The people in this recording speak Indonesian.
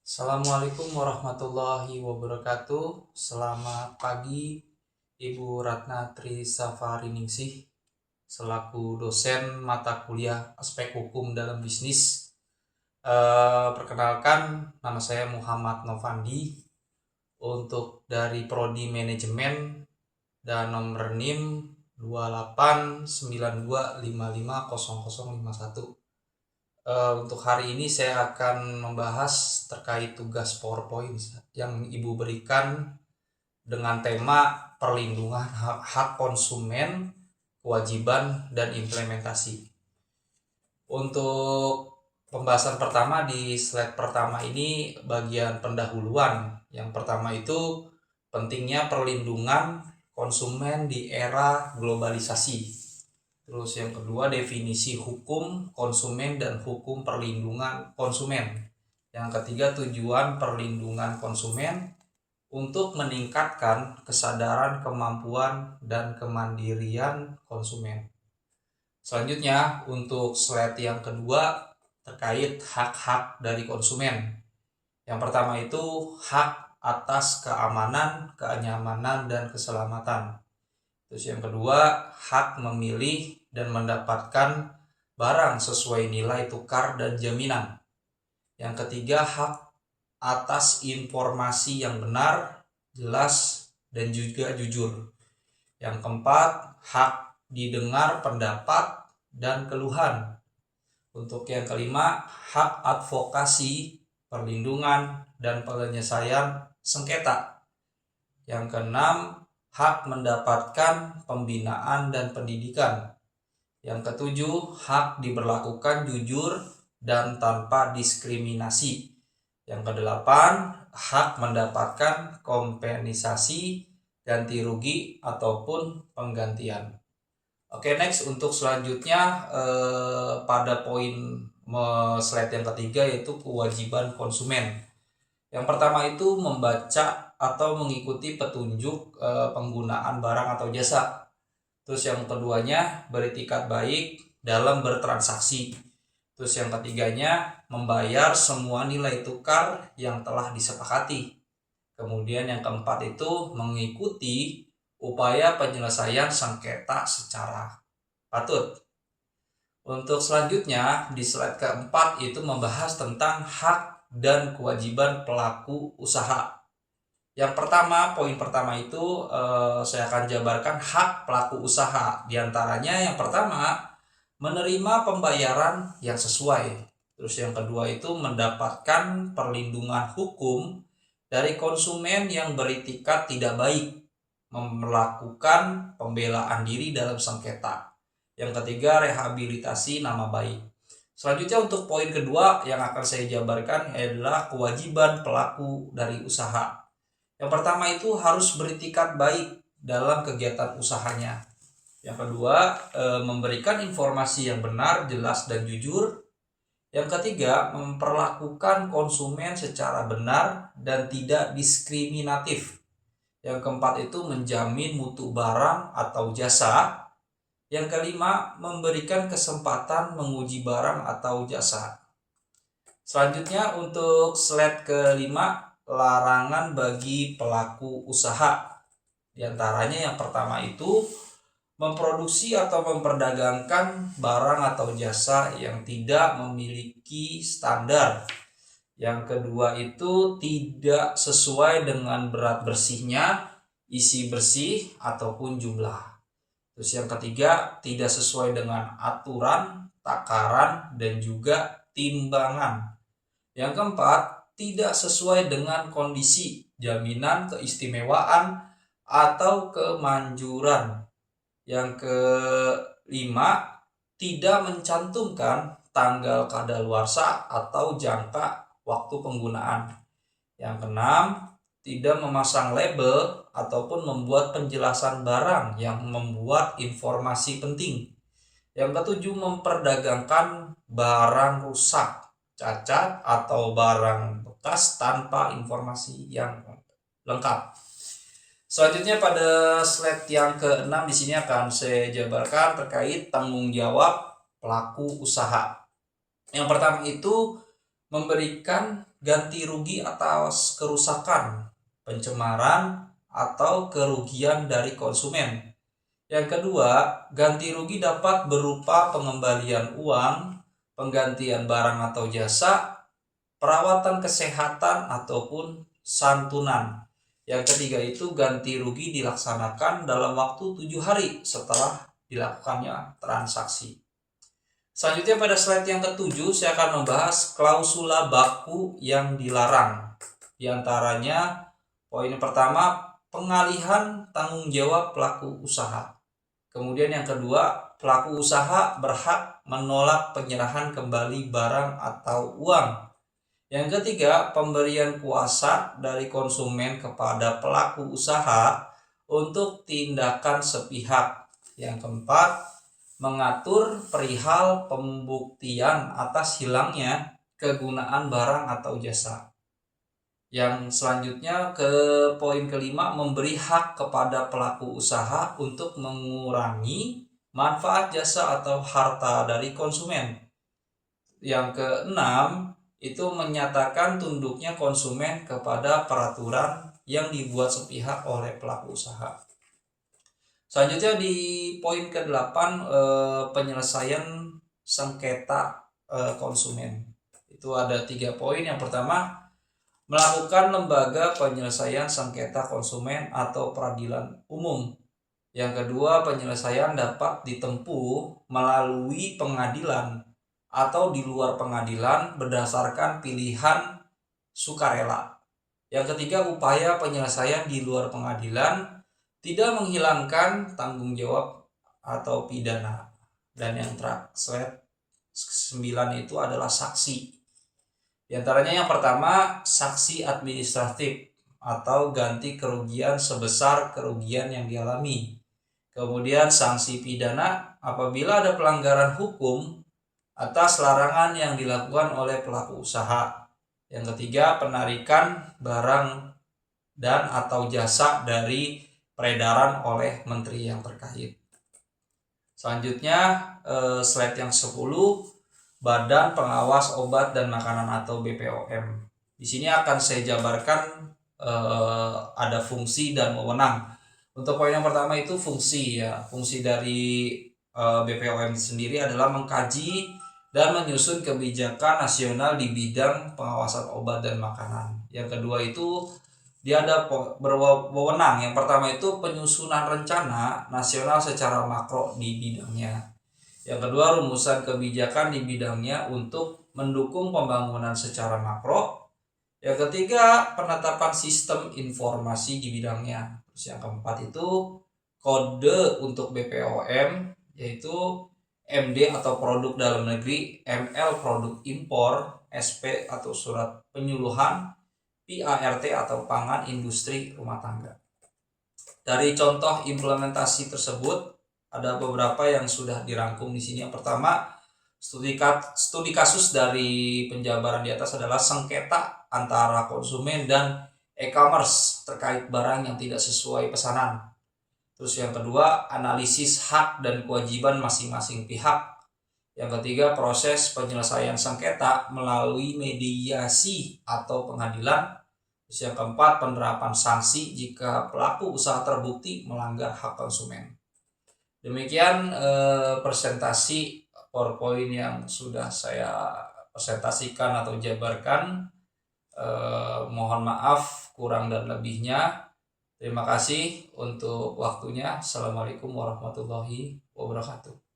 Assalamualaikum warahmatullahi wabarakatuh. Selamat pagi Ibu Ratna Trisafariningsih selaku dosen mata kuliah aspek hukum dalam bisnis. Perkenalkan, nama saya Muhammad Novandi untuk dari Prodi Manajemen dan nomor NIM 2892550051. Untuk hari ini saya akan membahas terkait tugas PowerPoint yang Ibu berikan dengan tema perlindungan hak konsumen, kewajiban, dan implementasi. Untuk pembahasan pertama di slide pertama ini bagian pendahuluan. Yang pertama itu pentingnya perlindungan konsumen di era globalisasi. Terus yang kedua, definisi hukum konsumen dan hukum perlindungan konsumen. Yang ketiga, tujuan perlindungan konsumen untuk meningkatkan kesadaran, kemampuan, dan kemandirian konsumen. Selanjutnya, untuk slide yang kedua terkait hak-hak dari konsumen. Yang pertama itu hak atas keamanan, kenyamanan, dan keselamatan. Terus yang kedua, hak memilih dan mendapatkan barang sesuai nilai tukar dan jaminan. Yang ketiga, hak atas informasi yang benar, jelas, dan juga jujur. Yang keempat, hak didengar pendapat dan keluhan. Untuk yang kelima, hak advokasi, perlindungan, dan penyelesaian sengketa. Yang keenam, hak mendapatkan pembinaan dan pendidikan. Yang ketujuh, hak diberlakukan jujur dan tanpa diskriminasi. Yang kedelapan, hak mendapatkan kompensasi, ganti rugi, ataupun penggantian. Oke, next untuk selanjutnya pada poin slide yang ketiga yaitu kewajiban konsumen. Yang pertama itu membaca atau mengikuti petunjuk penggunaan barang atau jasa. Terus yang keduanya beretikat baik dalam bertransaksi. Terus yang ketiganya membayar semua nilai tukar yang telah disepakati. Kemudian yang keempat itu mengikuti upaya penyelesaian sengketa secara patut. Untuk selanjutnya di slide keempat itu membahas tentang hak dan kewajiban pelaku usaha. Yang pertama, poin pertama itu saya akan jabarkan hak pelaku usaha. Di antaranya yang pertama, menerima pembayaran yang sesuai. Terus yang kedua itu mendapatkan perlindungan hukum dari konsumen yang beritikat tidak baik, melakukan pembelaan diri dalam sengketa. Yang ketiga, rehabilitasi nama baik. Selanjutnya untuk poin kedua yang akan saya jabarkan adalah kewajiban pelaku dari usaha. Yang pertama itu harus beritikat baik dalam kegiatan usahanya. Yang kedua, memberikan informasi yang benar, jelas, dan jujur. Yang ketiga, memperlakukan konsumen secara benar dan tidak diskriminatif. Yang keempat itu menjamin mutu barang atau jasa. Yang kelima, memberikan kesempatan menguji barang atau jasa. Selanjutnya untuk slide kelima, larangan bagi pelaku usaha. Di antaranya yang pertama itu memproduksi atau memperdagangkan barang atau jasa yang tidak memiliki standar. Yang kedua itu tidak sesuai dengan berat bersihnya, isi bersih, ataupun jumlah. Terus yang ketiga, tidak sesuai dengan aturan, takaran, dan juga timbangan. Yang keempat, tidak sesuai dengan kondisi, jaminan, keistimewaan, atau kemanjuran. Yang kelima, tidak mencantumkan tanggal kadaluarsa atau jangka waktu penggunaan. Yang keenam, tidak memasang label ataupun membuat penjelasan barang yang membuat informasi penting. Yang ketujuh, memperdagangkan barang rusak, cacat, atau barang bekas tanpa informasi yang lengkap. Selanjutnya pada slide yang ke-6 di sini akan saya jabarkan terkait tanggung jawab pelaku usaha. Yang pertama itu memberikan ganti rugi atas kerusakan, pencemaran, atau kerugian dari konsumen. Yang kedua, ganti rugi dapat berupa pengembalian uang, penggantian barang atau jasa, perawatan kesehatan, ataupun santunan. Yang ketiga itu ganti rugi dilaksanakan dalam waktu 7 hari setelah dilakukannya transaksi. Selanjutnya pada slide yang ketujuh saya akan membahas klausula baku yang dilarang. Di antaranya poin pertama, pengalihan tanggung jawab pelaku usaha. Kemudian yang kedua, pelaku usaha berhak menolak penyerahan kembali barang atau uang. Yang ketiga, pemberian kuasa dari konsumen kepada pelaku usaha untuk tindakan sepihak. Yang keempat, mengatur perihal pembuktian atas hilangnya kegunaan barang atau jasa. Yang selanjutnya ke poin kelima, memberi hak kepada pelaku usaha untuk mengurangi manfaat jasa atau harta dari konsumen. Yang keenam, itu menyatakan tunduknya konsumen kepada peraturan yang dibuat sepihak oleh pelaku usaha. Selanjutnya di poin ke-8, penyelesaian sengketa konsumen. Itu ada 3 poin. Yang pertama, melakukan lembaga penyelesaian sengketa konsumen atau peradilan umum. Yang kedua, penyelesaian dapat ditempuh melalui pengadilan atau di luar pengadilan berdasarkan pilihan sukarela. Yang ketiga, upaya penyelesaian di luar pengadilan tidak menghilangkan tanggung jawab atau pidana. Dan yang terakhir, slide 9 itu adalah saksi. Di antaranya yang pertama, saksi administratif atau ganti kerugian sebesar kerugian yang dialami. Kemudian sanksi pidana apabila ada pelanggaran hukum atas larangan yang dilakukan oleh pelaku usaha. Yang ketiga, penarikan barang dan atau jasa dari peredaran oleh menteri yang terkait. Selanjutnya slide yang 10, Badan Pengawas Obat dan Makanan atau BPOM. Di sini akan saya jabarkan ada fungsi dan wewenang. Untuk poin yang pertama itu fungsi ya. Fungsi dari BPOM sendiri adalah mengkaji dan menyusun kebijakan nasional di bidang pengawasan obat dan makanan. Yang kedua itu dia ada berwenang. Yang pertama itu penyusunan rencana nasional secara makro di bidangnya. Yang kedua, rumusan kebijakan di bidangnya untuk mendukung pembangunan secara makro. Yang ketiga, penetapan sistem informasi di bidangnya. Terus yang keempat itu kode untuk BPOM, yaitu MD atau produk dalam negeri, ML produk impor, SP atau surat penyuluhan, PART atau pangan industri rumah tangga. Dari contoh implementasi tersebut ada beberapa yang sudah dirangkum di sini. Yang pertama, studi kasus dari penjabaran di atas adalah sengketa antara konsumen dan e-commerce terkait barang yang tidak sesuai pesanan. Terus yang kedua, analisis hak dan kewajiban masing-masing pihak. Yang ketiga, proses penyelesaian sengketa melalui mediasi atau pengadilan. Terus yang keempat, penerapan sanksi jika pelaku usaha terbukti melanggar hak konsumen. Demikian presentasi PowerPoint yang sudah saya presentasikan atau jabarkan. Mohon maaf kurang dan lebihnya. Terima kasih untuk waktunya. Assalamualaikum warahmatullahi wabarakatuh.